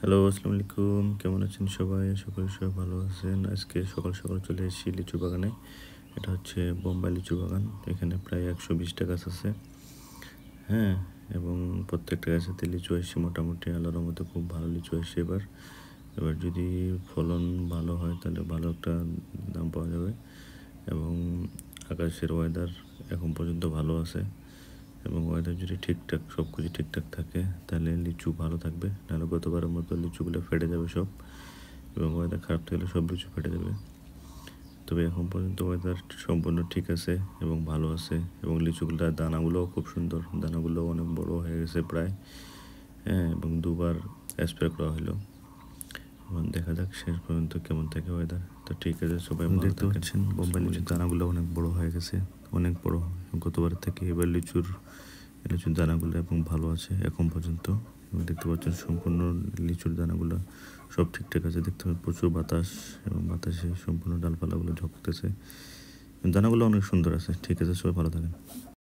Hello, আসসালামু আলাইকুম। কেমন আছেন সবাই? আশা করি সবাই ভালো আছেন। আজকে সকাল, সকাল চলে এসেছি লিচু বাগানে। এটা হচ্ছে বোম্বাই লিচু বাগান। এখানে প্রায় ১২০টা গাছ আছে। হ্যাঁ? এবং প্রত্যেকটা গাছেতে লিচু আসছে মোটামুটি আল্লাহর রহমতে খুব ভালো লিচু আসছে এবার। এবার যদি ফলন ভালো হয় তাহলে ভালো একটা দাম পাওয়া যাবে এবং আকাশের ওয়েদার এখন পর্যন্ত ভালো আছে এবং ওয়েদার যদি ঠিকঠাক সব কিছু ঠিকঠাক থাকে তাহলে লিচু ভালো থাকবে, নাহলে গতবারের মতো লিচুগুলো ফেটে যাবে সব এবং ওয়েদার খারাপ থাকলে সব লিচু ফেটে যাবে। তবে এখন পর্যন্ত ওয়েদার সম্পূর্ণ ঠিক আছে এবং ভালো আছে এবং লিচুগুলোর দানাগুলোও খুব সুন্দর, দানাগুলো অনেক বড় হয়ে গেছে প্রায়। হ্যাঁ, এবং দুবার স্প্রে করা হলো। এখন দেখা যাক শেষ পর্যন্ত কেমন থাকে ওয়েদার। তো ঠিক আছে, সবাই ভালো দেখতে পাচ্ছেন বোম্বাই লিচুর দানাগুলো অনেক বড় হয়ে গেছে, অনেক বড় গতবার থেকে। এবার লিচুর দানাগুলো এবং ভালো আছে এখন পর্যন্ত। দেখতে পাচ্ছেন সম্পূর্ণ লিচুর দানাগুলো সব ঠিকঠাক আছে। দেখতে পাচ্ছেন প্রচুর বাতাস এবং বাতাসে সম্পূর্ণ ডালপালাগুলো ঝকতেছে। দানাগুলো অনেক সুন্দর আছে। ঠিক আছে, সবাই ভালো থাকেন।